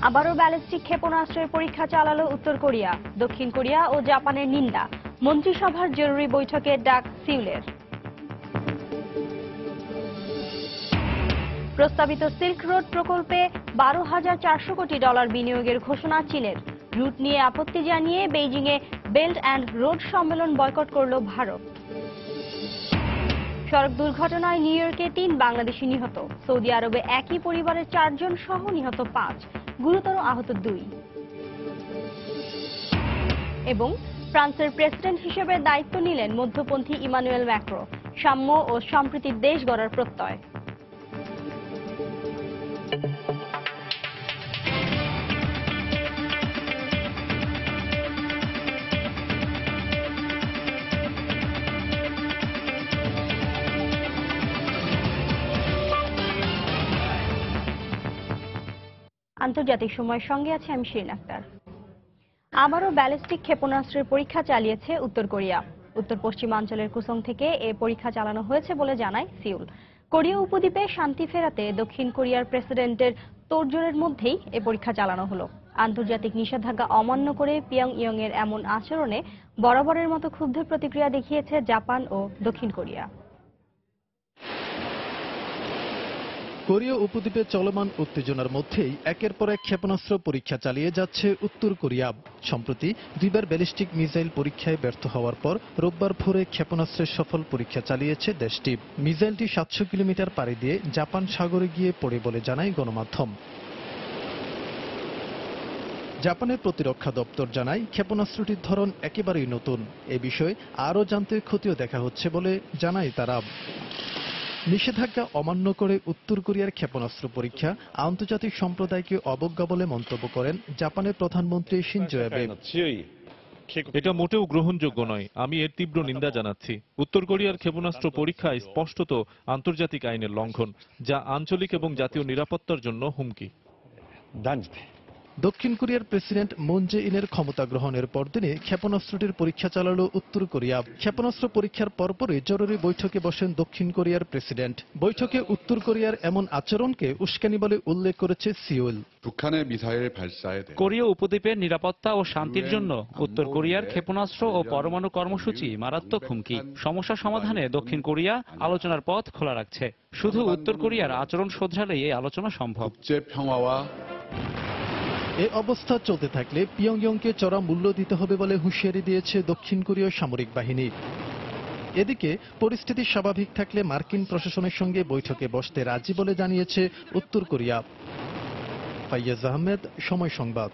আবারও ব্যালিস্টিক ক্ষেপণাস্ত্রের পরীক্ষা চালালো উত্তর কোরিয়া। দক্ষিণ কোরিয়া ও জাপানের নিন্দা। মন্ত্রিসভার জরুরি বৈঠকের ডাক সিউলের। প্রস্তাবিত সিল্ক রোড প্রকল্পে 12,400 কোটি ডলার বিনিয়োগের ঘোষণা চীনের। রুট নিয়ে আপত্তি জানিয়ে বেইজিংয়ে বেল্ট অ্যান্ড রোড সম্মেলন বয়কট করল ভারত। সড়ক দুর্ঘটনায় নিউ ইয়র্কে 3 বাংলাদেশি নিহত। সৌদি আরবে একই পরিবারের 4 জন সহ নিহত 5, গুরুতর আহত 2। এবং ফ্রান্সের প্রেসিডেন্ট হিসেবে দায়িত্ব নিলেন মধ্যপন্থী ইমানুয়েল ম্যাক্রো। সাম্য ও সম্প্রীতির দেশ গড়ার প্রত্যয়। আন্তর্জাতিক সময়ের সঙ্গে আছে আমি শিরিন আক্তার। আবারও ব্যালিস্টিক ক্ষেপণাস্ত্রের পরীক্ষা চালিয়েছে উত্তর কোরিয়া। উত্তর পশ্চিমাঞ্চলের কুসং থেকে এ পরীক্ষা চালানো হয়েছে বলে জানায় সিউল। কোরীয় উপদ্বীপে শান্তি ফেরাতে দক্ষিণ কোরিয়ার প্রেসিডেন্টের তোড়জোড়ের মধ্যেই এ পরীক্ষা চালানো হলো। আন্তর্জাতিক নিষেধাজ্ঞা অমান্য করে পিয়ংইয়ং এর এমন আচরণে বরাবরের মতো ক্ষুব্ধ প্রতিক্রিয়া দেখিয়েছে জাপান ও দক্ষিণ কোরিয়া। কোরীয় উপদ্বীপে চলমান উত্তেজনার মধ্যেই একের পর এক ক্ষেপণাস্ত্র পরীক্ষা চালিয়ে যাচ্ছে উত্তর কোরিয়া। সম্প্রতি 2বার ব্যালিস্টিক মিসাইল পরীক্ষায় ব্যর্থ হওয়ার পর রোববার ভোরে ক্ষেপণাস্ত্রের সফল পরীক্ষা চালিয়েছে দেশটি। মিসাইলটি 700 কিলোমিটার পাড়ি দিয়ে জাপান সাগরে গিয়ে পড়ে বলে জানায় গণমাধ্যম। জাপানের প্রতিরক্ষা দপ্তর জানায় ক্ষেপণাস্ত্রটির ধরন একেবারেই নতুন। এ বিষয়ে আরও জানতে খতিয়ে দেখা হচ্ছে বলে জানায় তারা। নিষেধাজ্ঞা অমান্য করে উত্তর কোরিয়ার ক্ষেপণাস্ত্র পরীক্ষা আন্তর্জাতিক সম্প্রদায়কে অবজ্ঞা বলে মন্তব্য করেন জাপানের প্রধানমন্ত্রী শিনজো অ্যাবে। এটা মোটেও গ্রহণযোগ্য নয়। আমি এর তীব্র নিন্দা জানাচ্ছি। উত্তর কোরিয়ার ক্ষেপণাস্ত্র পরীক্ষায় স্পষ্টত আন্তর্জাতিক আইনের লঙ্ঘন, যা আঞ্চলিক এবং জাতীয় নিরাপত্তার জন্য হুমকি। দক্ষিণ কোরিয়ার প্রেসিডেন্ট মুন জে ইনের ক্ষমতা গ্রহণের পরদিনে ক্ষেপণাস্ত্রটির পরীক্ষা চালালো উত্তর কোরিয়া। ক্ষেপণাস্ত্র পরীক্ষার পরপরই জরুরি বৈঠকে বসেন দক্ষিণ কোরিয়ার প্রেসিডেন্ট। বৈঠকে উত্তর কোরিয়ার এমন আচরণকে উস্কানি বলে উল্লেখ করেছে সিউল। কোরীয় উপদ্বীপের নিরাপত্তা ও শান্তির জন্য উত্তর কোরিয়ার ক্ষেপণাস্ত্র ও পরমাণু কর্মসূচি মারাত্মক হুমকি। সমস্যা সমাধানে দক্ষিণ কোরিয়া আলোচনার পথ খোলা রাখছে। শুধু উত্তর কোরিয়ার আচরণ শোধরালেই এই আলোচনা সম্ভব। এ অবস্থা চলতে থাকলে পিয়ংইয়ংকে চড়া মূল্য দিতে হবে বলে হুঁশিয়ারি দিয়েছে দক্ষিণ কোরীয় সামরিক বাহিনী। এদিকে পরিস্থিতি স্বাভাবিক থাকলে মার্কিন প্রশাসনের সঙ্গে বৈঠকে বসতে রাজি বলে জানিয়েছে উত্তর কোরিয়া। ফাইয়াজ আহমেদ, সময় সংবাদ।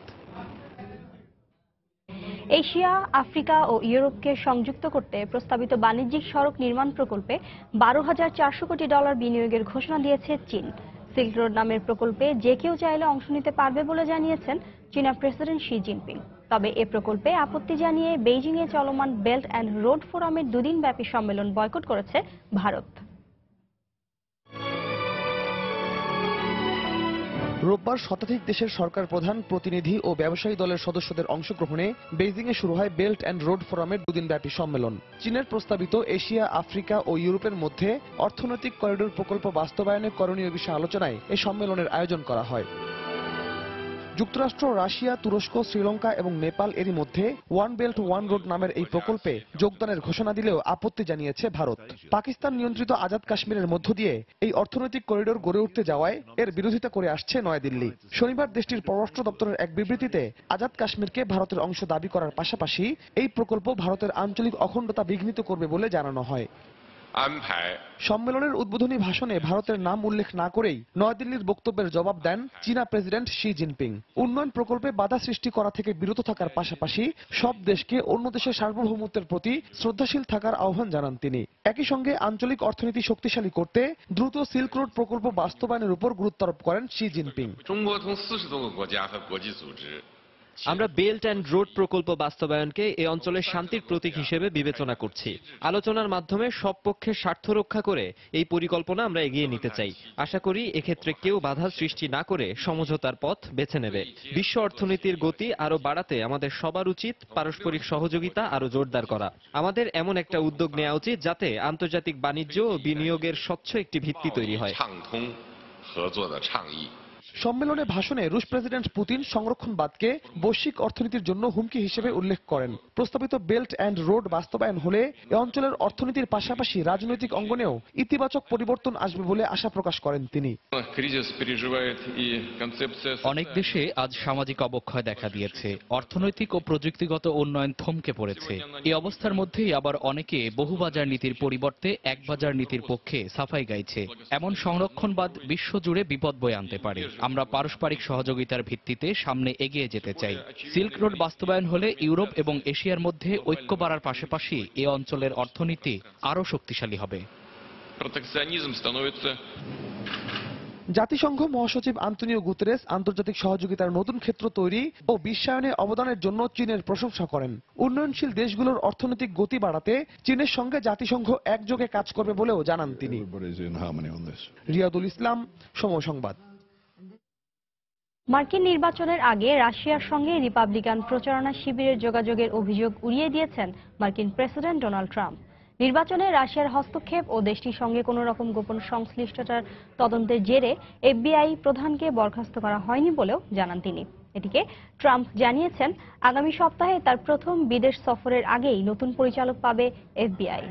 এশিয়া, আফ্রিকা ও ইউরোপকে সংযুক্ত করতে প্রস্তাবিত বাণিজ্যিক সড়ক নির্মাণ প্রকল্পে 12,400 কোটি ডলার বিনিয়োগের ঘোষণা দিয়েছে চীন। সিল্ক রোড নামের প্রকল্পে যে কেউ চাইলে অংশ নিতে পারবে বলে জানিয়েছেন চীনা প্রেসিডেন্ট শি জিনপিং। তবে এ প্রকল্পে আপত্তি জানিয়ে বেইজিংয়ে চলমান বেল্ট অ্যান্ড রোড ফোরামের 2 দিনব্যাপী সম্মেলন বয়কট করেছে ভারত। রোববার শতাধিক দেশের সরকার প্রধান, প্রতিনিধি ও ব্যবসায়ী দলের সদস্যদের অংশগ্রহণে বেইজিংয়ে শুরু হয় বেল্ট অ্যান্ড রোড ফোরামের 2 দিনব্যাপী সম্মেলন। চীনের প্রস্তাবিত এশিয়া, আফ্রিকা ও ইউরোপের মধ্যে অর্থনৈতিক করিডোর প্রকল্প বাস্তবায়নে করণীয় বিষয়ে আলোচনায় এই সম্মেলনের আয়োজন করা হয়। যুক্তরাষ্ট্র, রাশিয়া, তুরস্ক, শ্রীলঙ্কা এবং নেপাল এরই মধ্যে ওয়ান বেল্ট ওয়ান রোড নামের এই প্রকল্পে যোগদানের ঘোষণা দিলেও আপত্তি জানিয়েছে ভারত। পাকিস্তান নিয়ন্ত্রিত আজাদ কাশ্মীরের মধ্য দিয়ে এই অর্থনৈতিক করিডোর গড়ে উঠতে যাওয়ায় এর বিরোধিতা করে আসছে নয়াদিল্লি। শনিবার দেশটির পররাষ্ট্র দপ্তরের এক বিবৃতিতে আজাদ কাশ্মীরকে ভারতের অংশ দাবি করার পাশাপাশি এই প্রকল্প ভারতের আঞ্চলিক অখণ্ডতা বিঘ্নিত করবে বলে জানানো হয়। সম্মেলনের উদ্বোধনী ভাষণে ভারতের নাম উল্লেখ না করেই নয়াদিল্লির বক্তব্যের জবাব দেন চীনা প্রেসিডেন্ট শি জিনপিং। উন্নয়ন প্রকল্পে বাধা সৃষ্টি করা থেকে বিরত থাকার পাশাপাশি সব দেশকে অন্য দেশের সার্বভৌমত্বের প্রতি শ্রদ্ধাশীল থাকার আহ্বান জানান তিনি। একই সঙ্গে আঞ্চলিক অর্থনীতি শক্তিশালী করতে দ্রুত সিল্ক রোড প্রকল্প বাস্তবায়নের উপর গুরুত্ব আরোপ করেন শি জিনপিং। আমরা বেল্ট অ্যান্ড রোড প্রকল্প বাস্তবায়নকে এই অঞ্চলের শান্তির প্রতীক হিসেবে বিবেচনা করছি। আলোচনার মাধ্যমে সব পক্ষের স্বার্থ রক্ষা করে এই পরিকল্পনা আমরা এগিয়ে নিতে চাই। আশা করি এক্ষেত্রে কেউ বাধা সৃষ্টি না করে সমঝোতার পথ বেছে নেবে। বিশ্ব অর্থনীতির গতি আরো বাড়াতে আমাদের সবার উচিত পারস্পরিক সহযোগিতা আরো জোরদার করা। আমাদের এমন একটা উদ্যোগ নেওয়া উচিত যাতে আন্তর্জাতিক বাণিজ্য ও বিনিয়োগের স্বচ্ছ একটি ভিত্তি তৈরি হয়। সম্মেলনে ভাষণে রুশ প্রেসিডেন্ট পুতিন সংরক্ষণবাদকে বৈশ্বিক অর্থনীতির জন্য হুমকি হিসেবে উল্লেখ করেন। প্রস্তাবিত বেল্ট অ্যান্ড রোড বাস্তবায়ন হলে এ অঞ্চলের অর্থনীতির পাশাপাশি রাজনৈতিক অঙ্গনেও ইতিবাচক পরিবর্তন আসবে বলে আশা প্রকাশ করেন তিনি। অনেক দেশে আজ সামাজিক অবক্ষয় দেখা দিয়েছে, অর্থনৈতিক ও প্রযুক্তিগত উন্নয়ন থমকে পড়েছে। এই অবস্থার মধ্যেই আবার অনেকে বহুবাজার নীতির পরিবর্তে একবাজার নীতির পক্ষে সাফাই গাইছে। এমন সংরক্ষণবাদ বিশ্বজুড়ে বিপদ বয়ে আনতে পারে। আমরা পারস্পরিক সহযোগিতার ভিত্তিতে সামনে এগিয়ে যেতে চাই। সিল্ক রোড বাস্তবায়ন হলে ইউরোপ এবং এশিয়ার মধ্যে ঐক্য বাড়ার পাশাপাশি এ অঞ্চলের অর্থনীতি আরও শক্তিশালী হবে। জাতিসংঘ মহাসচিব আন্তোনিও গুতেরেস আন্তর্জাতিক সহযোগিতার নতুন ক্ষেত্র তৈরি ও বিশ্বায়নে অবদানের জন্য চীনের প্রশংসা করেন। উন্নয়নশীল দেশগুলোর অর্থনৈতিক গতি বাড়াতে চীনের সঙ্গে জাতিসংঘ একযোগে কাজ করবে বলেও জানান তিনি। রিয়াদুল ইসলাম, সময় সংবাদ। মার্কিন নির্বাচনের আগে রাশিয়ার সঙ্গে রিপাবলিকান প্রচারণা শিবিরের যোগাযোগের অভিযোগ উড়িয়ে দিয়েছেন মার্কিন প্রেসিডেন্ট ডোনাল্ড ট্রাম্প। নির্বাচনে রাশিয়ার হস্তক্ষেপ ও দেশটির সঙ্গে কোনো রকম গোপন সংশ্লিষ্টতার তদন্তের জেরে এফবিআই প্রধানকে বরখাস্ত করা হয়নি বলেও জানান তিনি। এদিকে ট্রাম্প জানিয়েছেন আগামী সপ্তাহে তার প্রথম বিদেশ সফরের আগেই নতুন পরিচালক পাবে এফবিআই।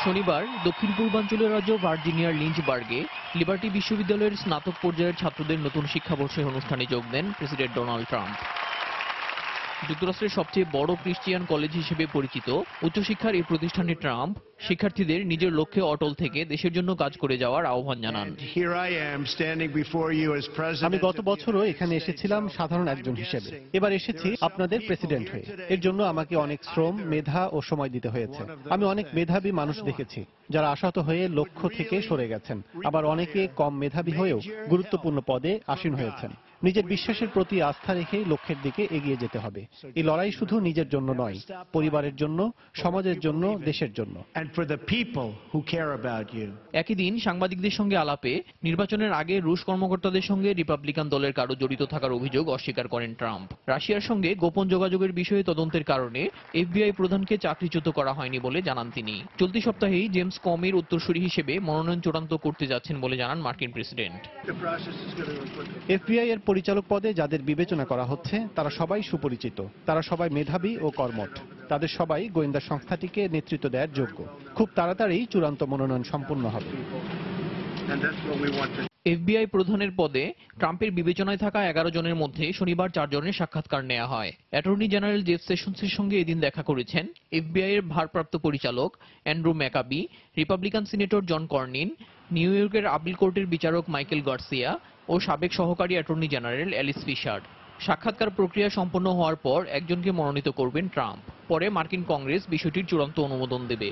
শনিবার দক্ষিণ পূর্বাঞ্চলীয় রাজ্য ভার্জিনিয়ার লিঞ্চবার্গে লিবার্টি বিশ্ববিদ্যালয়ের স্নাতক পর্যায়ের ছাত্রদের নতুন শিক্ষাবর্ষের অনুষ্ঠানে যোগ দেন প্রেসিডেন্ট ডোনাল্ড ট্রাম্প। যুক্তরাষ্ট্রের সবচেয়ে বড় ক্রিশ্চিয়ান কলেজ হিসেবে পরিচিত উচ্চশিক্ষার এই প্রতিষ্ঠানে ট্রাম্প শিক্ষার্থীদের নিজের লক্ষ্যে অটল থেকে দেশের জন্য কাজ করে যাওয়ার আহ্বান জানান। আমি গত বছরও এখানে এসেছিলাম সাধারণ একজন হিসেবে, এবার এসেছি আপনাদের প্রেসিডেন্ট হয়ে। এর জন্য আমাকে অনেক শ্রম, মেধা ও সময় দিতে হয়েছে। আমি অনেক মেধাবী মানুষ দেখেছি যারা আশাহত হয়ে লক্ষ্য থেকে সরে গেছেন, আবার অনেকে কম মেধাবী হয়েও গুরুত্বপূর্ণ পদে আসীন হয়েছেন। নিজের বিশ্বাসের প্রতি আস্থা রেখে লক্ষ্যের দিকে এগিয়ে যেতে হবে। এই লড়াই শুধু নিজের জন্য নয়, পরিবারের জন্য, সমাজের জন্য, দেশের জন্য। একই দিন সাংবাদিকদের সঙ্গে আলাপে নির্বাচনের আগে রুশ কর্মকর্তাদের সঙ্গে রিপাবলিকান দলের কারো জড়িত থাকার অভিযোগ অস্বীকার করেন ট্রাম্প। রাশিয়ার সঙ্গে গোপন যোগাযোগের বিষয়ে তদন্তের কারণে এফবিআই প্রধানকে চাকরিচ্যুত করা হয়নি বলে জানান তিনি। চলতি সপ্তাহেই জেমস কমির উত্তরসূরি হিসেবে মনোনয়ন চূড়ান্ত করতে যাচ্ছেন বলে জানান মার্কিন প্রেসিডেন্ট। এফবিআই এর পরিচালক পদে যাদের বিবেচনা করা হচ্ছে তারা সবাই সুপরিচিত, তারা সবাই মেধাবী ও কর্মঠ, তাদের সবাই গোয়েন্দা সংস্থাটিকে নেতৃত্ব দেওয়ার যোগ্য। খুব তাড়াতাড়ি চূড়ান্ত মনোনয়ন সম্পন্ন হবে। এফবিআই প্রধানের পদে ট্রাম্পের বিবেচনায় থাকা 11 জনের মধ্যে শনিবার 4 জনের সাক্ষাৎকার নেওয়া হয়। অ্যাটর্নি জেনারেল জেফ সেশনসের সঙ্গে এদিন দেখা করেছেন এফবিআই এর ভারপ্রাপ্ত পরিচালক Andrew McCabe, Republican senator John Cornyn, New ইয়র্কের আপিল কোর্টের বিচারক মাইকেল গার্সিয়া ও সাবেক সহকারী অ্যাটর্নি জেনারেল অ্যালিস ফিশার। সাক্ষাৎকার প্রক্রিয়া সম্পন্ন হওয়ার পর একজনকে মনোনীত করবেন ট্রাম্প। পরে মার্কিন কংগ্রেস বিষয়টির চূড়ান্ত অনুমোদন দেবে।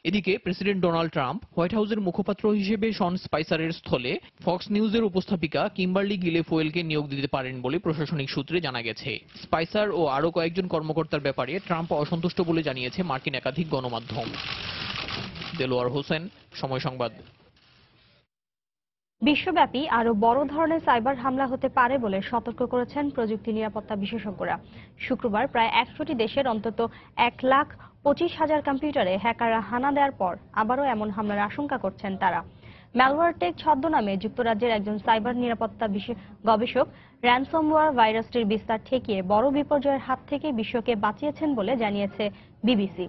এদিকে প্রেসিডেন্ট ডোনাল্ড ট্রাম্প হোয়াইট হাউসের মুখপাত্র হিসেবে শন স্পাইসারের স্থলে ফক্স নিউজের উপস্থাপিকা কিম্বারলি গিলেফোয়েলকে নিয়োগ দিতে পারেন বলে প্রশাসনিক সূত্রে জানা গেছে। স্পাইসার ও আরও কয়েকজন কর্মকর্তার ব্যাপারে ট্রাম্প অসন্তুষ্ট বলে জানিয়েছে মার্কিন একাধিক গণমাধ্যম। দেলোয়ার হোসেন, সময় সংবাদ। বিশ্বব্যাপী আরো বড় ধরনের সাইবার হামলা হতে পারে বলে সতর্ক করেছেন প্রযুক্তি নিরাপত্তা বিশেষজ্ঞরা। শুক্রবার প্রায় 100টি দেশের অন্তত 1,25,000 কম্পিউটারে হ্যাকাররা হানা দেওয়ার পর আবারও এমন হামলার আশঙ্কা করছেন তারা। ম্যালওয়্যারটেক ছদ্মনামে যুক্তরাজ্যের একজন সাইবার নিরাপত্তা গবেষক র্যানসমওয়্যার ভাইরাসটির বিস্তার ঠেকিয়ে বড় বিপর্যয়ের হাত থেকে বিশ্বকে বাঁচিয়েছেন বলে জানিয়েছে বিবিসি।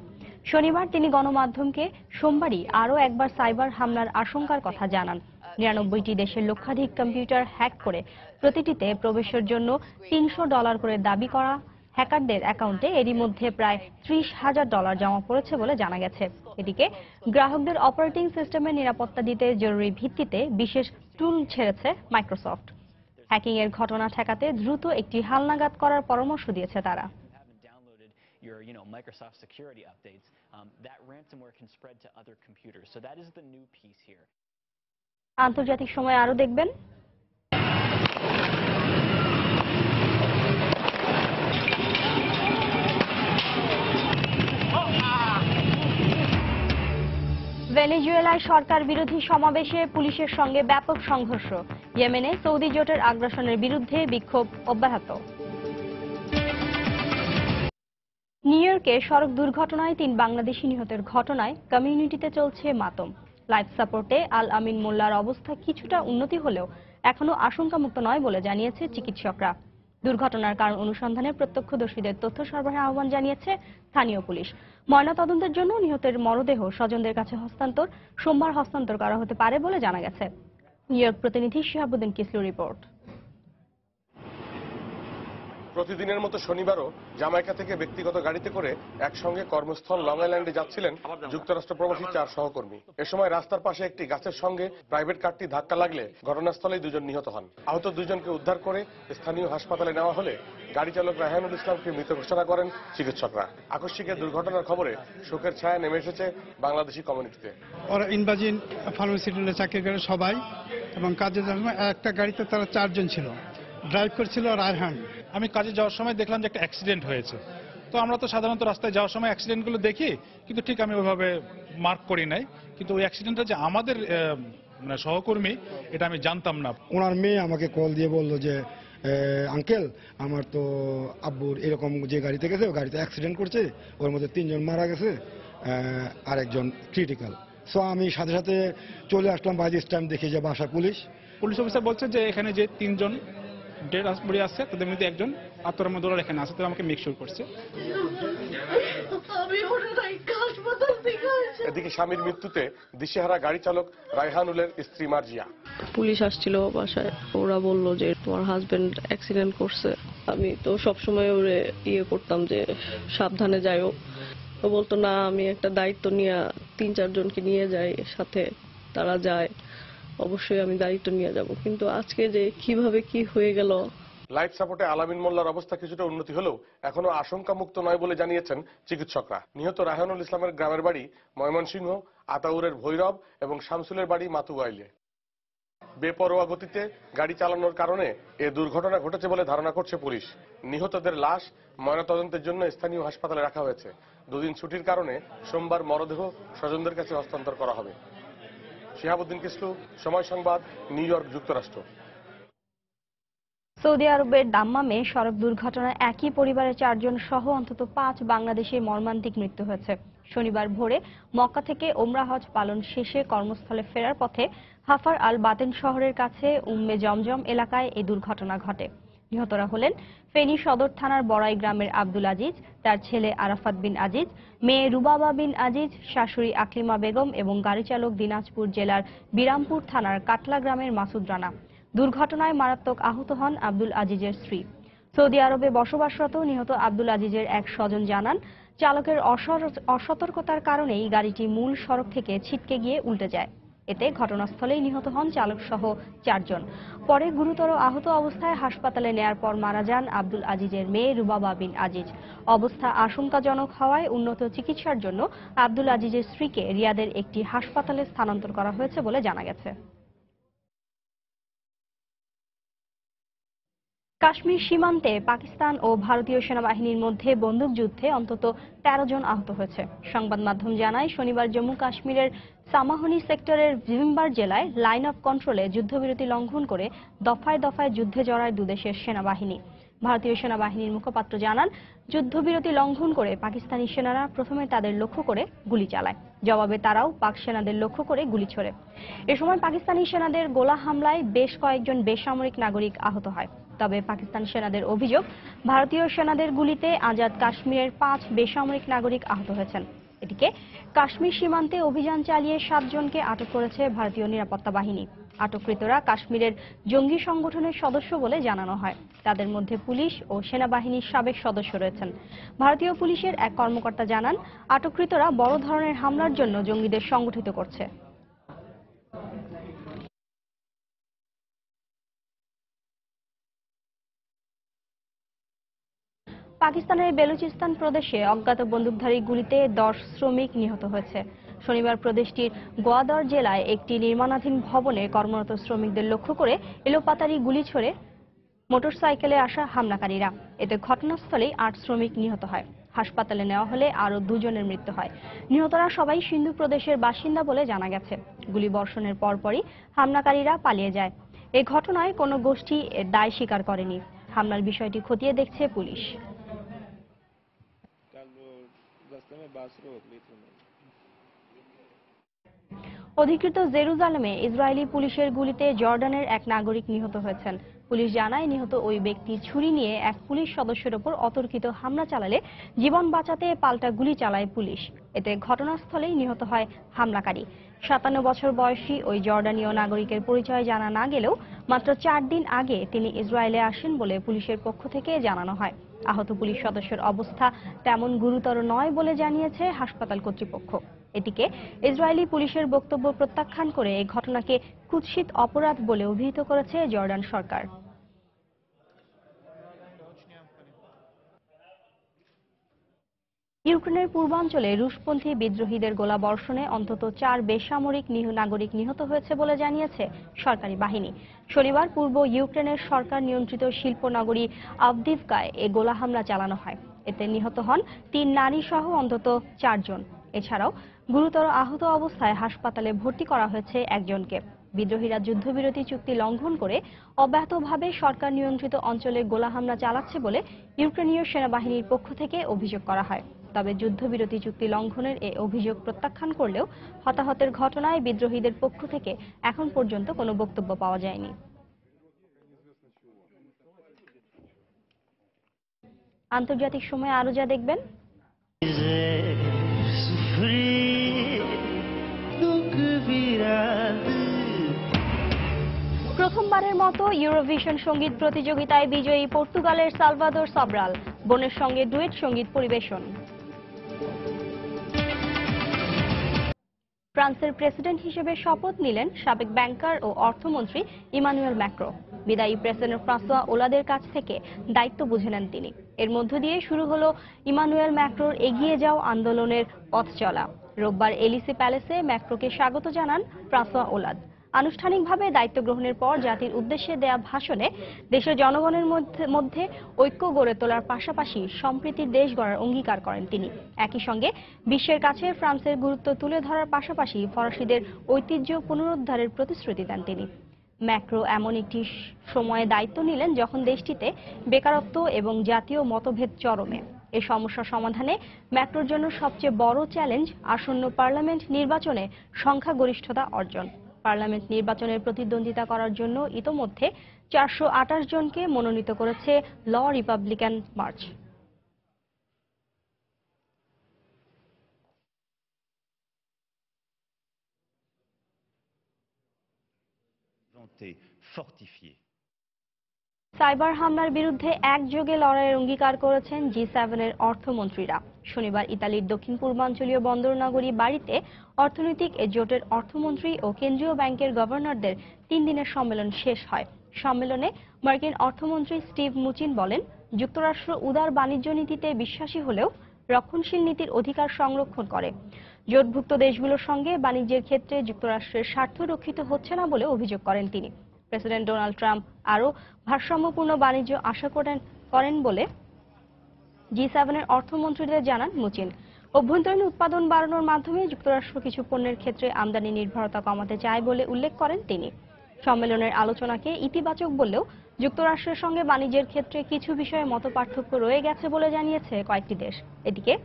শনিবার তিনি গণমাধ্যমকে সোমবারই আরও একবার সাইবার হামলার আশঙ্কার কথা জানান। 99টি দেশের লক্ষাধিক কম্পিউটার হ্যাক করে প্রতিটিতে প্রবেশের জন্য $300 করে দাবি করা হ্যাকারদের অ্যাকাউন্টে এরই মধ্যে প্রায় $30,000 জমা পড়েছে বলে জানা গেছে। এদিকে গ্রাহকদের অপারেটিং সিস্টেমের নিরাপত্তা দিতে জরুরি ভিত্তিতে বিশেষ টুল ছেড়েছে মাইক্রোসফট। হ্যাকিং এর ঘটনা ঠেকাতে দ্রুত একটি হালনাগাদ করার পরামর্শ দিয়েছে তারা। Microsoft security updates, that ransomware can spread to other computers. So that is the new piece here. আন্তর্জাতিক সময় আরো দেখবেন। ভেনেজুয়েলায় সরকার বিরোধী সমাবেশে পুলিশের সঙ্গে ব্যাপক সংঘর্ষ। ইয়েমেনে সৌদি জোটের আগ্রাসনের বিরুদ্ধে বিক্ষোভ অব্যাহত। নিউ ইয়র্কে সড়ক দুর্ঘটনায় 3 বাংলাদেশি নিহতের ঘটনায় কমিউনিটিতে চলছে মাতম। লাইফ সাপোর্টে আল আমিন মোল্লার অবস্থা কিছুটা উন্নতি হলেও এখনো আশঙ্কামুক্ত নয় বলে জানিয়েছে চিকিৎসকরা। দুর্ঘটনার কারণ অনুসন্ধানে প্রত্যক্ষদর্শীদের তথ্য সরবরাহের আহ্বান জানিয়েছে স্থানীয় পুলিশ। ময়নাতদন্তের জন্য নিহতের মরদেহ স্বজনদের কাছে সোমবার হস্তান্তর করা হতে পারে বলে জানা গেছে। নিউ ইয়র্ক প্রতিনিধি শিহাবুদ্দিন কিসলু রিপোর্ট। প্রতিদিনের মতো শনিবারও জামাইকা থেকে ব্যক্তিগত গাড়িতে করে একসঙ্গে কর্মস্থল লং আইল্যান্ডে যাচ্ছিলেন যুক্তরাষ্ট্র প্রবাসী 4 সহকর্মী। এ সময় রাস্তার পাশে একটি গাছের সঙ্গে প্রাইভেট কারটি ধাক্কা লাগলে ঘটনাস্থলেই 2 জন নিহত হন। আহত 2 জনকে উদ্ধার করে স্থানীয় হাসপাতালে নেওয়া হলে গাড়ি চালক রায়হানুল ইসলামকে মৃত ঘোষণা করেন চিকিৎসকরা। আকস্মিক দুর্ঘটনার খবরে শোকের ছায়া নেমে এসেছে বাংলাদেশি কমিউনিটিতে। ওরা ইনভাজিন ফার্মাসিউটিক্যালে চাকরি করে সবাই, এবং কাজে যাওয়ার সময় একটা গাড়িতে তারা 4 জন ছিল। ড্রাইভ করছিল রায়হান। আমি কাজে যাওয়ার সময় দেখলাম যে একটা অ্যাক্সিডেন্ট হয়েছে। তো আমরা তো সাধারণত রাস্তায় যাওয়ার সময় অ্যাক্সিডেন্টগুলো দেখি, কিন্তু ঠিক আমি ওইভাবে মার্ক করি নাই। কিন্তু ওই অ্যাক্সিডেন্টটা যে আমাদের সহকর্মী, এটা আমি জানতাম না। ওনার মেয়ে আমাকে কল দিয়ে বললো যে আঙ্কেল, আমার তো আব্বুর এরকম যে গাড়িতে গেছে ওই গাড়িতে অ্যাক্সিডেন্ট করছে, ওর মধ্যে 3 জন মারা গেছে আর 1 জন ক্রিটিক্যাল। সো আমি সাথে সাথে চলে আসলাম। বাই দিস টাইম দেখি যে বাসা পুলিশ অফিসার বলছে যে এখানে যে 3 জন ডেড বডি আছে, তাদের মধ্যে 1 জন আত্মরমদোলার এখানে আছে। তো আমাকে মেক শিওর করছে। এদিকে স্বামীর মৃত্যুতে দিশেহারা গাড়ি চালক রায়হানুলের স্ত্রী মার্জিয়া। পুলিশ আসছিল বাসায়, ওরা বলল যে তোমার হাজবেন্ড অ্যাক্সিডেন্ট করছে। আমি তো সবসময় ওরে করতাম যে সাবধানে যাইও। ও বলতো না, আমি একটা দায়িত্ব নিয়ে 3-4 জনকে নিয়ে যাই সাথে, তারা যায়, অবশ্যই আমি দায়িত্ব নিয়ে যাব। কিন্তু আজকে যে কিভাবে কি হয়ে গেল। লাইফ সাপোর্টে আল আমিন মোল্লার অবস্থা কিছুটা উন্নতি হলেও এখনো আশঙ্কামুক্ত নয় বলে জানিয়েছেন চিকিৎসকরা। নিহত রায়হানুল ইসলামের গ্রামের বাড়ি ময়মনসিংহ, আতাউরের ভৈরব এবং শামসুলের বাড়ি মাতুয়াইলে। বেপরোয়া গতিতে গাড়ি চালানোর কারণে এ দুর্ঘটনা ঘটেছে বলে ধারণা করছে পুলিশ। নিহতদের লাশ ময়নাতদন্তের জন্য স্থানীয় হাসপাতালে রাখা হয়েছে। 2 দিন ছুটির কারণে সোমবার মরদেহ স্বজনদের কাছে হস্তান্তর করা হবে। শিহাবুদ্দিন কিসলু, সময় সংবাদ, নিউ ইয়র্ক, যুক্তরাষ্ট্র। সৌদি আরবের দাম্মামে সড়ক দুর্ঘটনায় একই পরিবারের 4 জন সহ অন্তত 5 বাংলাদেশের মর্মান্তিক মৃত্যু হয়েছে। শনিবার ভোরে মক্কা থেকে ওমরা হজ পালন শেষে কর্মস্থলে ফেরার পথে হাফার আল বাতেন শহরের কাছে উম্মে জমজম এলাকায় এই দুর্ঘটনা ঘটে। নিহতরা হলেন ফেনী সদর থানার বড়াই গ্রামের আব্দুল আজিজ, তার ছেলে আরাফাত বিন আজিজ, মেয়ে রুবাবা বিন আজিজ, শাশুড়ি আকলিমা বেগম এবং গাড়ি চালক দিনাজপুর জেলার বিরামপুর থানার কাটলা গ্রামের মাসুদ রানা। দুর্ঘটনায় মারাত্মক আহত হন আব্দুল আজিজের স্ত্রী। সৌদি আরবে বসবাসরত নিহত আব্দুল আজিজের এক স্বজন জানান, চালকের অসতর্কতার কারণেই গাড়িটি মূল সড়ক থেকে ছিটকে গিয়ে উল্টে যায়। এতে ঘটনাস্থলেই নিহত হন চালক সহ 4 জন। পরে গুরুতর আহত অবস্থায় হাসপাতালে নেয়ার পর মারা যান আব্দুল আজিজের মেয়ে রুবাবা বিন আজিজ। অবস্থা আশঙ্কাজনক হওয়ায় উন্নত চিকিৎসার জন্য আব্দুল আজিজের স্ত্রীকে রিয়াদের একটি হাসপাতালে স্থানান্তর করা হয়েছে বলে জানা গেছে। কাশ্মীর সীমান্তে পাকিস্তান ও ভারতীয় সেনাবাহিনীর মধ্যে বন্দুকযুদ্ধে অন্তত 13 জন আহত হয়েছে। সংবাদ মাধ্যম জানায়, শনিবার জম্মু কাশ্মীরের সামাহনি সেক্টরের ভিমবার জেলায় লাইন অফ কন্ট্রোলে যুদ্ধবিরতি লঙ্ঘন করে দফায় দফায় যুদ্ধে জড়ায় দুদেশের সেনাবাহিনী। ভারতীয় সেনাবাহিনীর মুখপাত্র জানান, যুদ্ধবিরতি লঙ্ঘন করে পাকিস্তানি সেনারা প্রথমে তাদের লক্ষ্য করে গুলি চালায়। জবাবে তারাও পাক সেনাদের লক্ষ্য করে গুলি ছোড়ে। এ সময় পাকিস্তানি সেনাদের গোলা হামলায় বেশ কয়েকজন বেসামরিক নাগরিক আহত হয়। তবে পাকিস্তান সেনাদের অভিযোগ, ভারতীয় সেনাদের গুলিতে আজাদ কাশ্মীরের 5 বেসামরিক নাগরিক আহত হয়েছেন। এদিকে কাশ্মীর সীমান্তে অভিযান চালিয়ে 7 জনকে আটক করেছে ভারতীয় নিরাপত্তা বাহিনী। আটককৃতরা কাশ্মীরের জঙ্গি সংগঠনের সদস্য বলে জানানো হয়। তাদের মধ্যে পুলিশ ও সেনাবাহিনীর সাবেক সদস্য রয়েছেন। ভারতীয় পুলিশের এক কর্মকর্তা জানান, আটককৃতরা বড় ধরনের হামলার জন্য জঙ্গিদের সংগঠিত করছে। পাকিস্তানের বেলুচিস্তান প্রদেশে অজ্ঞাত বন্দুকধারী গুলিতে 10 শ্রমিক নিহত হয়েছে। শনিবার প্রদেশটির গোয়াদর জেলায় একটি নির্মাণাধীন ভবনে কর্মরত শ্রমিকদের লক্ষ্য করে এলোপাতাড়ি গুলি ছোড়ে মোটরসাইকেলে আসা হামলাকারীরা। এতে ঘটনাস্থলেই 8 শ্রমিক নিহত হয়। হাসপাতালে নেওয়া হলে আরও 2 জনের মৃত্যু হয়। নিহতরা সবাই সিন্ধু প্রদেশের বাসিন্দা বলে জানা গেছে। গুলিবর্ষণের পরপরই হামলাকারীরা পালিয়ে যায়। এই ঘটনায় কোনো গোষ্ঠী দায় স্বীকার করেনি। হামলার বিষয়টি খতিয়ে দেখছে পুলিশ। অধিকৃত জেরুজালেমে ইসরায়েলি পুলিশের গুলিতে জর্ডানের এক নাগরিক নিহত হয়েছেন। পুলিশ জানায় নিহত ওই ব্যক্তি ছুরি নিয়ে এক পুলিশ সদস্যের ওপর অতর্কিত হামলা চালালে জীবন বাঁচাতে পাল্টা গুলি চালায় পুলিশ। এতে ঘটনাস্থলেই নিহত হয় হামলাকারী। 57 বছর বয়সী ওই জর্ডানীয় নাগরিকের পরিচয় জানা না গেলেও মাত্র 4 দিন আগে তিনি ইসরায়েলে আসেন বলে পুলিশের পক্ষ থেকে জানানো হয়। আহত পুলিশ সদস্যের অবস্থা তেমন গুরুতর নয় বলে জানিয়েছে হাসপাতাল কর্তৃপক্ষ। এদিকে ইসরায়েলি পুলিশের বক্তব্য প্রত্যাখ্যান করে এই ঘটনাকে কুৎসিত অপরাধ বলে অভিহিত করেছে জর্ডান সরকার। ইউক্রেনের পূর্বাঞ্চলে রুশপন্থী বিদ্রোহীদের গোলাবর্ষণে অন্তত 4 বেসামরিক নাগরিক নিহত হয়েছে বলে জানিয়েছে সরকারি বাহিনী। শনিবার পূর্ব ইউক্রেনের সরকার নিয়ন্ত্রিত শিল্পনগরী আভদিভকায় এ গোলা হামলা চালানো হয়। এতে নিহত হন 3 নারী সহ অন্তত 4 জন। এছাড়াও গুরুতর আহত অবস্থায় হাসপাতালে ভর্তি করা হয়েছে একজনকে। বিদ্রোহীরা যুদ্ধবিরতি চুক্তি লঙ্ঘন করে অব্যাহতভাবে সরকার নিয়ন্ত্রিত অঞ্চলে গোলা হামলা চালাচ্ছে বলে ইউক্রেনীয় সেনাবাহিনীর পক্ষ থেকে অভিযোগ করা হয়। তবে যুদ্ধবিরতি চুক্তি লঙ্ঘনের এ অভিযোগ প্রত্যাখ্যান করলেও হতাহতের ঘটনায় বিদ্রোহীদের পক্ষ থেকে এখন পর্যন্ত কোনো বক্তব্য পাওয়া যায়নি। আন্তর্জাতিক সময়ে আরো যা দেখবেন। প্রথমবারের মতো ইউরোভিশন সঙ্গীত প্রতিযোগিতায় বিজয়ী পর্তুগালের সালভাদোর সব্রাল বোনের সঙ্গে ডুয়েট সঙ্গীত পরিবেশন। ফ্রান্সের প্রেসিডেন্ট হিসেবে শপথ নিলেন সাবেক ব্যাংকার ও অর্থমন্ত্রী ইমানুয়েল ম্যাক্রো। বিদায়ী প্রেসিডেন্ট ফ্রাঁসোয়া ওলাদের কাছ থেকে দায়িত্ব বুঝে নেন তিনি। এর মধ্য দিয়ে শুরু হলো ইমানুয়েল ম্যাক্রোর এগিয়ে যাও আন্দোলনের পথ চলা। রোববার এলিসি প্যালেসে ম্যাক্রোকে স্বাগত জানান ফ্রাঁসোয়া ওলাদ। আনুষ্ঠানিকভাবে দায়িত্ব গ্রহণের পর জাতির উদ্দেশ্যে দেয়া ভাষণে দেশের জনগণের মধ্যে ঐক্য গড়ে তোলার পাশাপাশি সম্প্রীতির দেশ গড়ার অঙ্গীকার করেন তিনি। একই সঙ্গে বিশ্বের কাছে ফ্রান্সের গুরুত্ব তুলে ধরার পাশাপাশি ফরাসিদের ঐতিহ্য পুনরুদ্ধারের প্রতিশ্রুতি দেন তিনি। ম্যাক্রো এমন একটি সময়ে দায়িত্ব নিলেন যখন দেশটিতে বেকারত্ব এবং জাতীয় মতভেদ চরমে। এ সমস্যা সমাধানে ম্যাক্রোর জন্য সবচেয়ে বড় চ্যালেঞ্জ আসন্ন পার্লামেন্ট নির্বাচনে সংখ্যাগরিষ্ঠতা অর্জন। পার্লামেন্ট নির্বাচনের প্রতিদ্বন্দ্বিতা করার জন্য ইতোমধ্যে 428 জনকে মনোনীত করেছে ল রিপাবলিকান মার্চ। সাইবার হামলার বিরুদ্ধে একযোগে লড়াইয়ের অঙ্গীকার করেছেন G7-এর অর্থমন্ত্রীরা। শনিবার ইতালির দক্ষিণ পূর্বাঞ্চলীয় বন্দর নগরী বাড়িতে অর্থনৈতিক এ জোটের অর্থমন্ত্রী ও কেন্দ্রীয় ব্যাংকের গভর্নরদের 3 দিনের সম্মেলন শেষ হয়। সম্মেলনে মার্কিন অর্থমন্ত্রী স্টিভ মুচিন বলেন, যুক্তরাষ্ট্র উদার বাণিজ্য নীতিতে বিশ্বাসী হলেও রক্ষণশীল নীতির অধিকার সংরক্ষণ করে। জোটভুক্ত দেশগুলোর সঙ্গে বাণিজ্যের ক্ষেত্রে যুক্তরাষ্ট্রের স্বার্থ রক্ষিত হচ্ছে না বলে অভিযোগ করেন তিনি। প্রেসিডেন্ট ডোনাল্ড ট্রাম্প আরও ভারসাম্যপূর্ণ বাণিজ্য আশা করেন বলে G7-এর অর্থমন্ত্রীদের জানান মুচিন। অভ্যন্তরীণ উৎপাদন বাড়ানোর মাধ্যমে যুক্তরাষ্ট্র কিছু পণ্যের ক্ষেত্রে আমদানি নির্ভরতা কমাতে চায় বলে উল্লেখ করেন তিনি। সম্মেলনের আলোচনাকে ইতিবাচক বললেও যুক্তরাষ্ট্রের সঙ্গে বাণিজ্যের ক্ষেত্রে কিছু বিষয়ে মতপার্থক্য রয়ে গেছে বলে জানিয়েছে কয়েকটি দেশ। এদিকে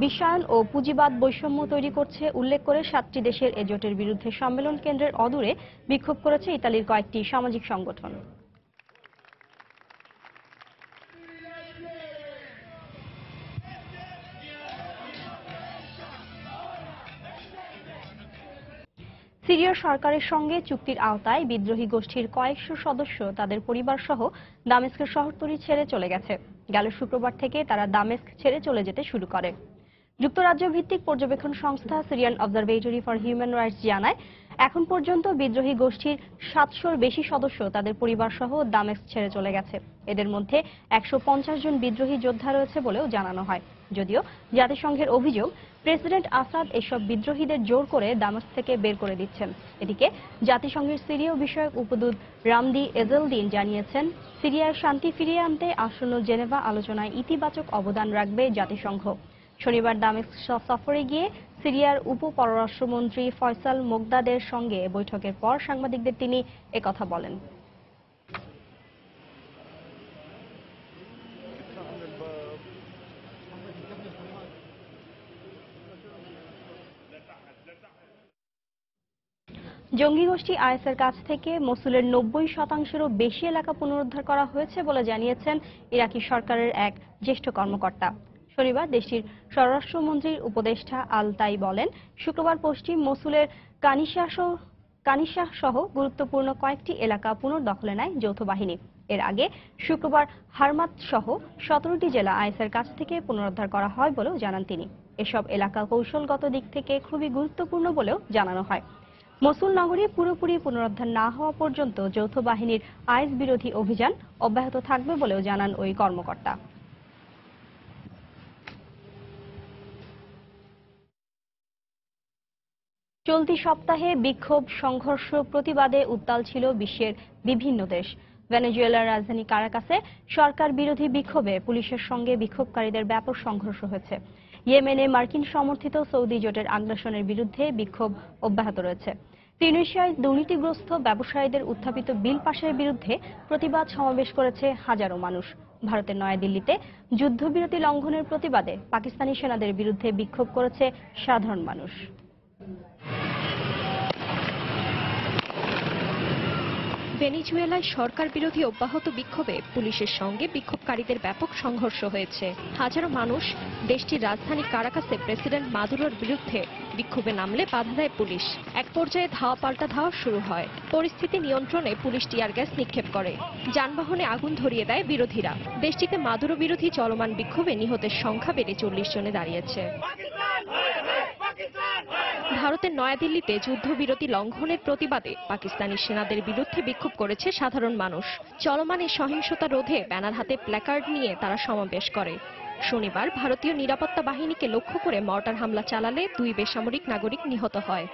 বিশ্বায়ন ও পুঁজিবাদ বৈষম্য তৈরি করছে উল্লেখ করে 7টি দেশের এ জোটের বিরুদ্ধে সম্মেলন কেন্দ্রের অদূরে বিক্ষোভ করেছে ইতালির কয়েকটি সামাজিক সংগঠন। সিরিয়ার সরকারের সঙ্গে চুক্তির আওতায় বিদ্রোহী গোষ্ঠীর কয়েকশো সদস্য তাদের পরিবার সহ দামেস্কের শহরতলি ছেড়ে চলে গেছে। গেল শুক্রবার থেকে তারা দামেস্ক ছেড়ে চলে যেতে শুরু করে। যুক্তরাজ্য ভিত্তিক পর্যবেক্ষণ সংস্থা Syrian observatory for human rights জানায়, এখন পর্যন্ত বিদ্রোহী গোষ্ঠীর 700-র বেশি সদস্য তাদের পরিবার সহ দামেস্ক ছেড়ে চলে গেছে। এদের মধ্যে 150 জন বিদ্রোহী যোদ্ধা রয়েছে বলেও জানানো হয়। যদিও জাতিসংঘের অভিযোগ, প্রেসিডেন্ট আসাদ এসব বিদ্রোহীদের জোর করে দামেস্ক থেকে বের করে দিচ্ছেন। এদিকে জাতিসংঘের সিরীয় বিষয়ক উপদূত রামদি এজেলদিন জানিয়েছেন, সিরিয়ার শান্তি ফিরিয়ে আনতে আসন্ন জেনেভা আলোচনায় ইতিবাচক অবদান রাখবে জাতিসংঘ। শনিবার দামেস্ক সফরে গিয়ে সিরিয়ার উপ পররাষ্ট্রমন্ত্রী ফয়সাল মোকদাদের সঙ্গে বৈঠকের পর সাংবাদিকদের তিনি একথা বলেন। জঙ্গি গোষ্ঠী আইএসের কাছ থেকে মসুলের 90% বেশি এলাকা পুনরুদ্ধার করা হয়েছে বলে জানিয়েছেন ইরাকি সরকারের এক জ্যেষ্ঠ কর্মকর্তা। শনিবার দেশটির স্বরাষ্ট্রমন্ত্রীর উপদেষ্টা আল তাই বলেন, শুক্রবার পশ্চিম মসুলের কানিশাহ সহ গুরুত্বপূর্ণ কয়েকটি এলাকা পুনর্দখলে নেয় যৌথ বাহিনী। এর আগে শুক্রবার হারমাত সহ 17টি জেলা আইএসের কাছ থেকে পুনরুদ্ধার করা হয় বলেও জানান তিনি। এসব এলাকা কৌশলগত দিক থেকে খুবই গুরুত্বপূর্ণ বলেও জানানো হয়। মসুল নগরী পুরোপুরি পুনরুদ্ধার না হওয়া পর্যন্ত যৌথ বাহিনীর আইএস বিরোধী অভিযান অব্যাহত থাকবে বলেও জানান ওই কর্মকর্তা। চলতি সপ্তাহে বিক্ষোভ, সংঘর্ষ, প্রতিবাদে উত্তাল ছিল বিশ্বের বিভিন্ন দেশ। ভেনেজুয়েলার রাজধানী কারাকাসে সরকার বিরোধী বিক্ষোভে পুলিশের সঙ্গে বিক্ষোভকারীদের ব্যাপক সংঘর্ষ হয়েছে। ইয়েমেনে মার্কিন সমর্থিত সৌদি জোটের আগ্রাসনের বিরুদ্ধে বিক্ষোভ অব্যাহত রয়েছে। তিউনিসিয়ায় দুর্নীতিগ্রস্ত ব্যবসায়ীদের উত্থাপিত বিল পাশের বিরুদ্ধে প্রতিবাদ সমাবেশ করেছে হাজারো মানুষ। ভারতের নয়াদিল্লিতে যুদ্ধবিরতি লঙ্ঘনের প্রতিবাদে পাকিস্তানি সেনাদের বিরুদ্ধে বিক্ষোভ করেছে সাধারণ মানুষ। ভেনেজুয়েলায় সরকার বিরোধী অব্যাহত বিক্ষোভে পুলিশের সঙ্গে বিক্ষোভকারীদের ব্যাপক সংঘর্ষ হয়েছে। হাজারো মানুষ দেশটির রাজধানী কারাকাসে প্রেসিডেন্ট মাদুরোর বিরুদ্ধে বিক্ষোভে নামলে বাধা দেয় পুলিশ। এক পর্যায়ে ধাওয়া পাল্টা ধাওয়া শুরু হয়। পরিস্থিতি নিয়ন্ত্রণে পুলিশ টিয়ার গ্যাস নিক্ষেপ করে। যানবাহনে আগুন ধরিয়ে দেয় বিরোধীরা। দেশটিতে মাদুরো বিরোধী চলমান বিক্ষোভে নিহতের সংখ্যা বেড়ে 40 জনে দাঁড়িয়েছে। ভারতের নয়াদিল্লিতে যুদ্ধবিরতি লঙ্ঘনের প্রতিবাদে পাকিস্তানি সেনাদের বিরুদ্ধে বিক্ষোভ করেছে সাধারণ মানুষ। চলমান এই সহিংসতা রোধে ব্যানার হাতে প্ল্যাকার্ড নিয়ে তারা সমাবেশ করে। শনিবার ভারতীয় নিরাপত্তা বাহিনীকে লক্ষ্য করে মর্টার হামলা চালালে 2 বেসামরিক নাগরিক নিহত হয়।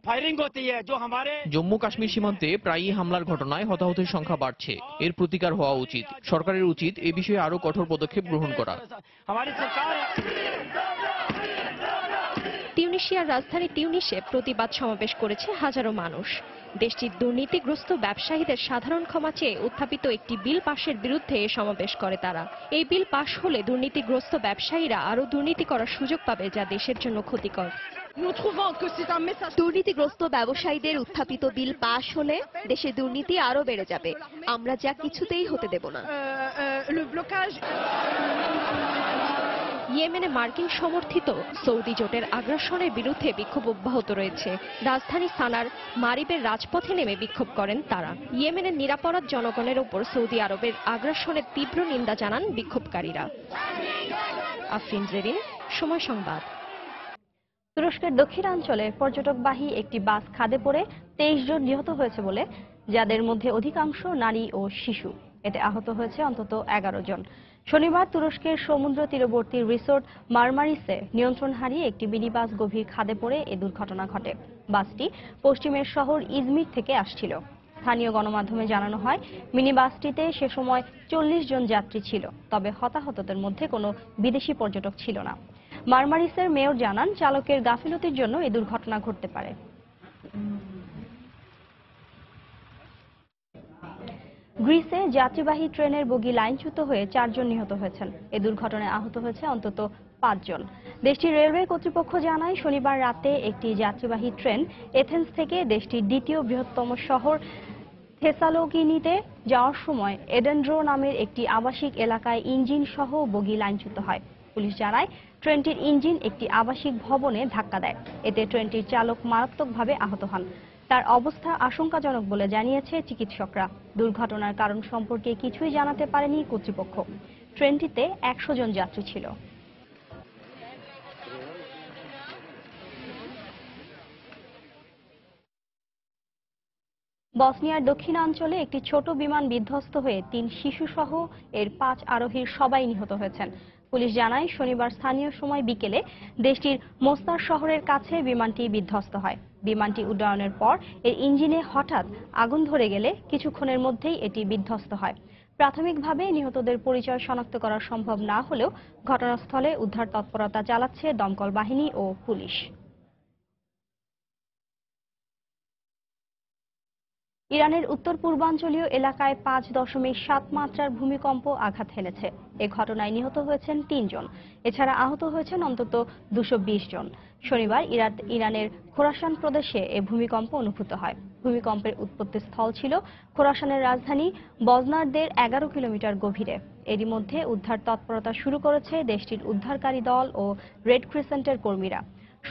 জম্মু কাশ্মীর সীমান্তে প্রায়ই হামলার ঘটনায় হতাহতের সংখ্যা বাড়ছে। এর প্রতিকার হওয়া উচিত। সরকারের উচিত এ বিষয়ে আরো কঠোর পদক্ষেপ গ্রহণ করা। তিউনিসিয়ার রাজধানী তিউনিসে প্রতিবাদ সমাবেশ করেছে হাজারো মানুষ। দেশটির দুর্নীতিগ্রস্ত ব্যবসায়ীদের সাধারণ ক্ষমা চেয়ে উত্থাপিত একটি বিল পাশের বিরুদ্ধে সমাবেশ করে তারা। এই বিল পাশ হলে দুর্নীতিগ্রস্ত ব্যবসায়ীরা আরো দুর্নীতি করার সুযোগ পাবে, যা দেশের জন্য ক্ষতিকর। দুর্নীতিগ্রস্ত ব্যবসায়ীদের উত্থাপিত বিল পাশ হলে দেশে দুর্নীতি আরো বেড়ে যাবে। আমরা যা কিছুতেই হতে দেব না। ইয়েমেনে মার্কিন সমর্থিত সৌদি জোটের আগ্রাসনের বিরুদ্ধে বিক্ষোভ অব্যাহত রয়েছে। রাজধানী সানার মারিবের রাজপথে নেমে বিক্ষোভ করেন তারা। ইয়েমেনের নিরাপরাধ জনগণের ওপর সৌদি আরবের আগ্রাসনের তীব্র নিন্দা জানান বিক্ষোভকারীরা। আফরিন জেরিন, সময় সংবাদ। তুরস্কের দক্ষিণাঞ্চলে পর্যটকবাহী একটি বাস খাদে পড়ে 23 জন নিহত হয়েছে বলে, যাদের মধ্যে অধিকাংশ নারী ও শিশু। এতে আহত হয়েছে অন্তত 11 জন। শনিবার তুরস্কের সমুদ্র তীরবর্তী রিসোর্ট মারমারিসে নিয়ন্ত্রণ হারিয়ে একটি মিনি বাস গভীর খাদে পড়ে এ দুর্ঘটনা ঘটে। বাসটি পশ্চিমের শহর ইজমির থেকে আসছিল। স্থানীয় গণমাধ্যমে জানানো হয়, মিনি বাসটিতে সে সময় 40 জন যাত্রী ছিল, তবে হতাহতদের মধ্যে কোনো বিদেশি পর্যটক ছিল না। মারমারিসের মেয়র জানান, চালকের গাফিলতির জন্য এই দুর্ঘটনা ঘটতে পারে। গ্রিসে যাত্রীবাহী ট্রেনের বগি লাইনচ্যুত হয়ে 4 জন নিহত হয়েছেন। এই দুর্ঘটনায় আহত হয়েছে অন্তত 5 জন। দেশটির রেলওয়ে কর্তৃপক্ষ জানায়, শনিবার রাতে একটি যাত্রীবাহী ট্রেন এথেন্স থেকে দেশটির দ্বিতীয় বৃহত্তম শহর থেসালোনিকিতে যাওয়ার সময় এডেনড্রো নামের একটি আবাসিক এলাকায় ইঞ্জিন সহ বগি লাইনচ্যুত হয়। পুলিশ জানায়, ট্রেনটির ইঞ্জিন একটি আবাসিক ভবনে ধাক্কা দেয়। এতে ট্রেনটির চালক মারাত্মকভাবে আহত হন। তার অবস্থা আশঙ্কাজনক বলে জানিয়েছে চিকিৎসকরা। দুর্ঘটনার কারণ সম্পর্কে কিছুই জানাতে পারেনি কর্তৃপক্ষ। ট্রেনটিতে 100 জন যাত্রী ছিল। বসনিয়ার দক্ষিণাঞ্চলে একটি ছোট বিমান বিধ্বস্ত হয়ে 3 শিশু সহ এর 5 আরোহীর সবাই নিহত হয়েছেন। পুলিশ জানায়, শনিবার স্থানীয় সময় বিকেলে দেশটির মোস্তার শহরের কাছে বিমানটি বিধ্বস্ত হয়। বিমানটি উড্ডয়নের পর এর ইঞ্জিনে হঠাৎ আগুন ধরে গেলে কিছুক্ষণের মধ্যেই এটি বিধ্বস্ত হয়। প্রাথমিকভাবে নিহতদের পরিচয় শনাক্ত করা সম্ভব না হলেও ঘটনাস্থলে উদ্ধার তৎপরতা চালাচ্ছে দমকল বাহিনী ও পুলিশ। ইরানের উত্তর পূর্বাঞ্চলীয় এলাকায় 5.7 মাত্রার ভূমিকম্প আঘাত হেনেছে। এ ঘটনায় নিহত হয়েছেন 3 জন। এছাড়া আহত হয়েছেন অন্তত 220 জন। শনিবার ইরানের খোরাসান প্রদেশে এ ভূমিকম্প অনুভূত হয়। ভূমিকম্পের উৎপত্তি স্থল ছিল খোরাসানের রাজধানী বজনারদের 11 কিলোমিটার গভীরে। এরই মধ্যে উদ্ধার তৎপরতা শুরু করেছে দেশটির উদ্ধারকারী দল ও রেড ক্রিসেন্টের কর্মীরা।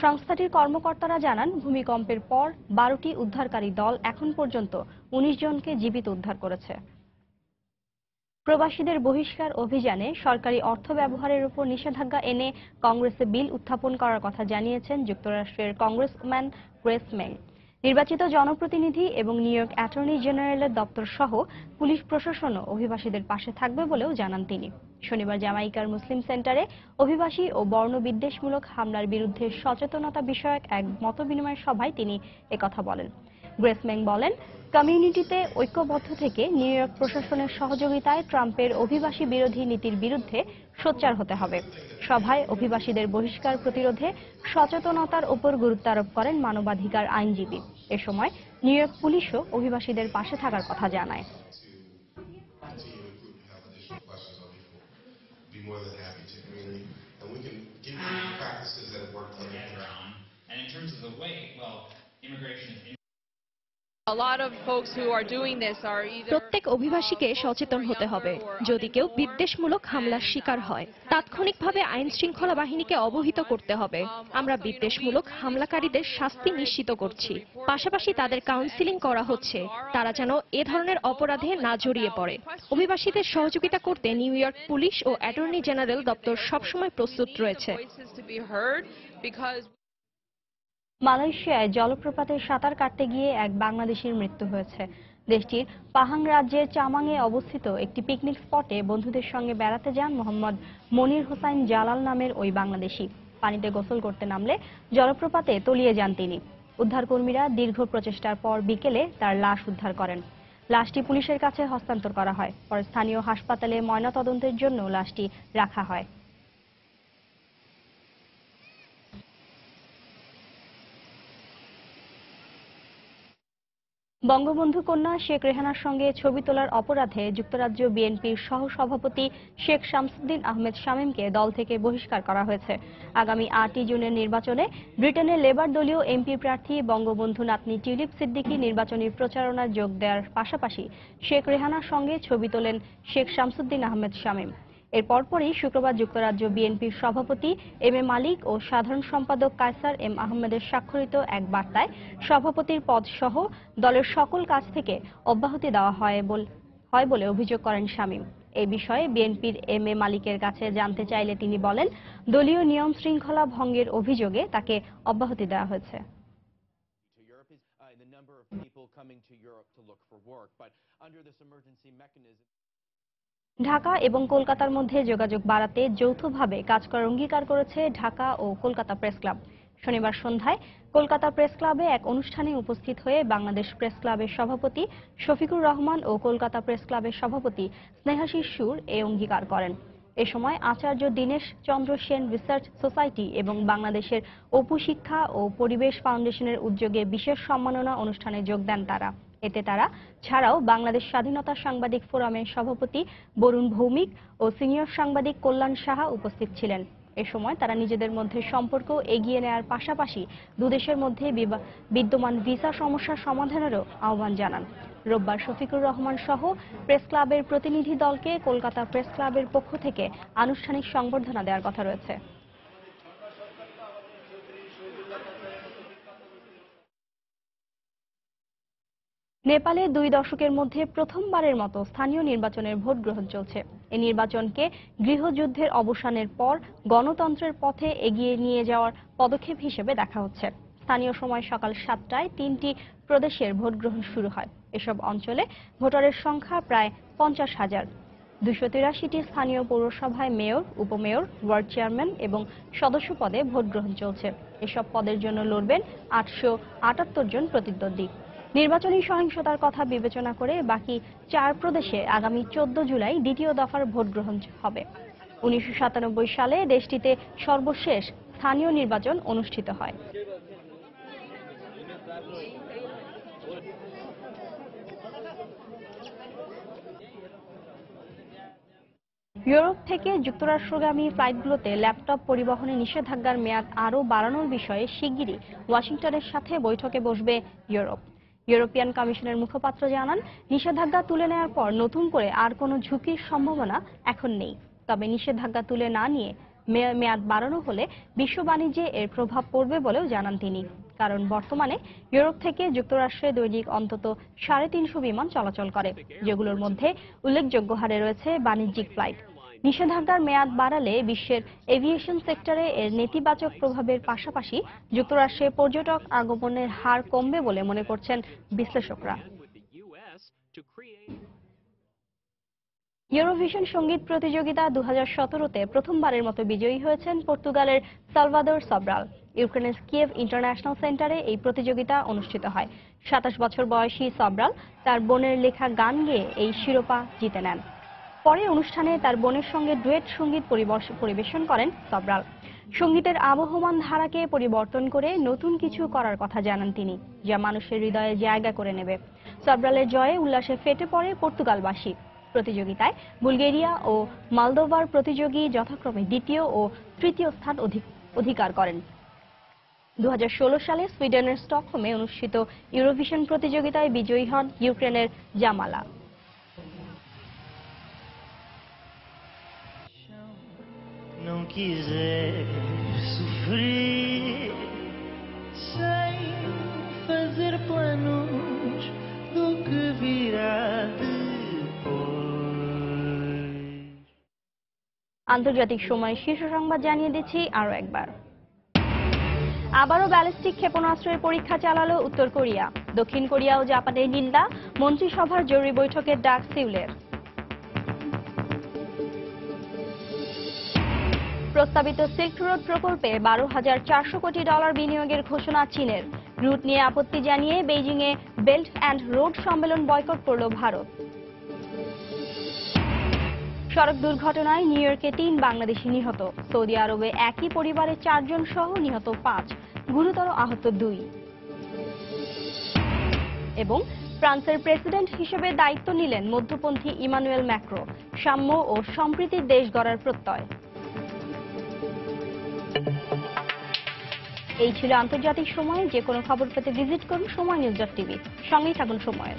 সংস্থাটির কর্মকর্তারা জানান, ভূমিকম্পের পর 12টি উদ্ধারকারী দল এখন পর্যন্ত 19 জনকে জীবিত উদ্ধার করেছে। প্রবাসীদের বহিষ্কার অভিযানে সরকারি অর্থ ব্যবহারের উপর নিষেধাজ্ঞা এনে কংগ্রেসে বিল উত্থাপন করার কথা জানিয়েছেন যুক্তরাষ্ট্রের কংগ্রেসম্যান গ্রেস মেং। নির্বাচিত জনপ্রতিনিধি এবং নিউ ইয়র্ক অ্যাটর্নি জেনারেলের দপ্তর সহ পুলিশ প্রশাসনও অভিবাসীদের পাশে থাকবে বলেও জানান তিনি। শনিবার জামাইকার মুসলিম সেন্টারে অভিবাসী ও বর্ণবিদ্বেষমূলক হামলার বিরুদ্ধে সচেতনতা বিষয়ক এক মতবিনিময় সভায় তিনি একথা বলেন। গ্রেস মেং বলেন, কমিউনিটিতে ঐক্যবদ্ধ থেকে নিউ ইয়র্ক প্রশাসনের সহযোগিতায় ট্রাম্পের অভিবাসী বিরোধী নীতির বিরুদ্ধে সোচ্চার হতে হবে। সভায় অভিবাসীদের বহিষ্কার প্রতিরোধে সচেতনতার উপর গুরুত্ব আরোপ করেন মানবাধিকার আইনজীবী। এ সময় নিউ ইয়র্ক পুলিশও অভিবাসীদের পাশে থাকার কথা জানায়। প্রত্যেক অভিবাসীকে সচেতন হতে হবে। যদি কেউ বিদ্বেষমূলক হামলার শিকার হয়, তাৎক্ষণিকভাবে আইন শৃঙ্খলা বাহিনীকে অবহিত করতে হবে। আমরা বিদ্বেষমূলক হামলাকারীদের শাস্তি নিশ্চিত করছি, পাশাপাশি তাদের কাউন্সিলিং করা হচ্ছে, তারা যেন এ ধরনের অপরাধে না জড়িয়ে পড়ে। অভিবাসীদের সহযোগিতা করতে নিউ ইয়র্ক পুলিশ ও অ্যাটর্নি জেনারেল দপ্তর সবসময় প্রস্তুত রয়েছে। মালয়েশিয়ায় জলপ্রপাতে সাঁতার কাটতে গিয়ে এক বাংলাদেশির মৃত্যু হয়েছে। দেশটির পাহাং রাজ্যের চামাংয়ে অবস্থিত একটি পিকনিক স্পটে বন্ধুদের সঙ্গে বেড়াতে যান মোহাম্মদ মনির হোসাইন জালাল নামের ওই বাংলাদেশি। পানিতে গোসল করতে নামলে জলপ্রপাতে তলিয়ে যান তিনি। উদ্ধারকর্মীরা দীর্ঘ প্রচেষ্টার পর বিকেলে তার লাশ উদ্ধার করেন। লাশটি পুলিশের কাছে হস্তান্তর করা হয়। পরে স্থানীয় হাসপাতালে ময়নাতদন্তের জন্য লাশটি রাখা হয়। বঙ্গবন্ধু কন্যা শেখ রেহানার সঙ্গে ছবি তোলার অপরাধে যুক্তরাজ্য বিএনপির সহসভাপতি শেখ শামসুদ্দিন আহমেদ শামীমকে দল থেকে বহিষ্কার করা হয়েছে। আগামী 8 জুনের নির্বাচনে ব্রিটেনের লেবার দলীয় এমপি প্রার্থী বঙ্গবন্ধু নাতনি টিউলিপ সিদ্দিকী নির্বাচনী প্রচারণায় যোগ দেওয়ার পাশাপাশি শেখ রেহানার সঙ্গে ছবি তোলেন শেখ শামসুদ্দিন আহমেদ শামীম। এর পরপরই শুক্রবার যুক্তরাজ্য বিএনপির সভাপতি এম এ মালিক ও সাধারণ সম্পাদক কায়সার এম আহমেদের স্বাক্ষরিত এক বার্তায় সভাপতির পদ সহ দলের সকল কাজ থেকে অব্যাহতি দেওয়া হয় বলে অভিযোগ করেন শামীম। এই বিষয়ে বিএনপির এম এ মালিকের কাছে জানতে চাইলে তিনি বলেন, দলীয় নিয়ম শৃঙ্খলা ভঙ্গের অভিযোগে তাকে অব্যাহতি দেওয়া হয়েছে। ঢাকা এবং কলকাতার মধ্যে যোগাযোগ বাড়াতে যৌথভাবে কাজ করার অঙ্গীকার করেছে ঢাকা ও কলকাতা প্রেস ক্লাব। শনিবার সন্ধ্যায় কলকাতা প্রেস ক্লাবে এক অনুষ্ঠানে উপস্থিত হয়ে বাংলাদেশ প্রেস ক্লাবের সভাপতি শফিকুর রহমান ও কলকাতা প্রেস ক্লাবের সভাপতি স্নেহাশিস সুর এ অঙ্গীকার করেন। এ সময় আচার্য দীনেশ চন্দ্র সেন রিসার্চ সোসাইটি এবং বাংলাদেশের অপু শিক্ষা ও পরিবেশ ফাউন্ডেশনের উদ্যোগে বিশেষ সম্মাননা অনুষ্ঠানে যোগ দেন তারা। এতে তারা ছাড়াও বাংলাদেশ স্বাধীনতা সাংবাদিক ফোরামের সভাপতি বরুণ ভৌমিক ও সিনিয়র সাংবাদিক কল্যাণ সাহা উপস্থিত ছিলেন। এ সময় তারা নিজেদের মধ্যে সম্পর্ক এগিয়ে নেওয়ার পাশাপাশি দুদেশের মধ্যে বিদ্যমান ভিসা সমস্যার সমাধানেরও আহ্বান জানান। রোববার শফিকুর রহমান সহ প্রেস ক্লাবের প্রতিনিধি দলকে কলকাতা প্রেস ক্লাবের পক্ষ থেকে আনুষ্ঠানিক সংবর্ধনা দেওয়ার কথা রয়েছে। নেপালে 2 দশকের মধ্যে প্রথমবারের মতো স্থানীয় নির্বাচনের ভোট গ্রহণ চলছে। এই নির্বাচনকে গৃহযুদ্ধের অবসানের পর গণতন্ত্রের পথে এগিয়ে নিয়ে যাওয়ার পদক্ষেপ হিসেবে দেখা হচ্ছে। স্থানীয় সময় সকাল 7টায় 3টি প্রদেশের ভোট গ্রহণ শুরু হয়। এসব অঞ্চলে ভোটারের সংখ্যা প্রায় 50,000। 283টি স্থানীয় পৌরসভায় মেয়র, উপমেয়র, ওয়ার্ড চেয়ারম্যান এবং সদস্য পদে ভোট গ্রহণ চলছে। এসব পদের জন্য লড়বেন 878 জন প্রতিদ্বন্দ্বী। নির্বাচনী সহিংসতার কথা বিবেচনা করে বাকি 4 প্রদেশে আগামী 14 জুলাই দ্বিতীয় দফার ভোট গ্রহণ হবে। 1997 সালে দেশটিতে সর্বশেষ স্থানীয় নির্বাচন অনুষ্ঠিত হয়। ইউরোপ থেকে যুক্তরাষ্ট্রগামী ফ্লাইটগুলোতে ল্যাপটপ পরিবহনে নিষেধাজ্ঞার মেয়াদ আরও বাড়ানোর বিষয়ে শিগগিরই ওয়াশিংটনের সাথে বৈঠকে বসবে ইউরোপিয়ান কমিশনের মুখপাত্র জানান, নিষেধাজ্ঞা তুলে নেওয়ার পর নতুন করে আর কোনো ঝুঁকির সম্ভাবনা এখন নেই। তবে নিষেধাজ্ঞা তুলে না নিয়ে মেয়াদ বাড়ানো হলে বিশ্ব বাণিজ্যে এর প্রভাব পড়বে বলেও জানান তিনি। কারণ বর্তমানে ইউরোপ থেকে যুক্তরাষ্ট্রে দৈনিক অন্তত 350 বিমান চলাচল করে, যেগুলোর মধ্যে উল্লেখযোগ্য হারে রয়েছে বাণিজ্যিক ফ্লাইট। নিষেধাজ্ঞার মেয়াদ বাড়ালে বিশ্বের এভিয়েশন সেক্টরে এর নেতিবাচক প্রভাবের পাশাপাশি যুক্তরাষ্ট্রে পর্যটক আগমনের হার কমবে বলে মনে করছেন বিশ্লেষকরা। ইউরোভিশন সঙ্গীত প্রতিযোগিতা 2017-তে প্রথমবারের মতো বিজয়ী হয়েছেন পর্তুগালের সালভাদর সব্রাল। ইউক্রেনের কিয়েভ ইন্টারন্যাশনাল সেন্টারে এই প্রতিযোগিতা অনুষ্ঠিত হয়। 27 বছর বয়সী সব্রাল তার বোনের লেখা গান গেয়ে এই শিরোপা জিতে নেন। পরে অনুষ্ঠানে তার বোনের সঙ্গে ডুয়েট সঙ্গীত পরিবেশন করেন সব্রাল। সঙ্গীতের আবহমান ধারাকে পরিবর্তন করে নতুন কিছু করার কথা জানান তিনি, যা মানুষের হৃদয়ে জায়গা করে নেবে। সব্রালের জয়ে উল্লাসে ফেটে পড়ে পর্তুগালবাসী। প্রতিযোগিতায় বুলগেরিয়া ও মলদোভার প্রতিযোগী যথাক্রমে দ্বিতীয় ও তৃতীয় স্থান অধিকার করেন। 2016 সালে সুইডেনের স্টকহোমে অনুষ্ঠিত ইউরোভিশন প্রতিযোগিতায় বিজয়ী হন ইউক্রেনের জামালা। Não quiser sofrer sem fazer planos do que virá depois. আন্তর্জাতিক সময় শীর্ষ সংবাদ জানিয়ে দিচ্ছি আরো একবার। আবারও ব্যালিস্টিক ক্ষেপণাস্ত্রের পরীক্ষা চালালো উত্তর কোরিয়া। দক্ষিণ কোরিয়া ও জাপানের নিন্দা, মন্ত্রিসভার জরুরি বৈঠকের ডাক সিউলের। প্রস্তাবিত সিল্ক রোড প্রকল্পে $12,400 কোটি বিনিয়োগের ঘোষণা চীনের। রুট নিয়ে আপত্তি জানিয়ে বেইজিংয়ে বেল্ট অ্যান্ড রোড সম্মেলন বয়কট করল ভারত। সড়ক দুর্ঘটনায় নিউ ইয়র্কে 3 বাংলাদেশি নিহত। সৌদি আরবে একই পরিবারের 4 জন সহ নিহত 5, গুরুতর আহত 2। এবং ফ্রান্সের প্রেসিডেন্ট হিসেবে দায়িত্ব নিলেন মধ্যপন্থী ইমানুয়েল ম্যাক্রো। সাম্য ও সম্প্রীতির দেশ গড়ার প্রত্যয়। এই ছিল আন্তর্জাতিক সময়। যে কোনো খবর পেতে ভিজিট করুন সময় নিউজ.টিভি। সঙ্গেই থাকুন সময়ের।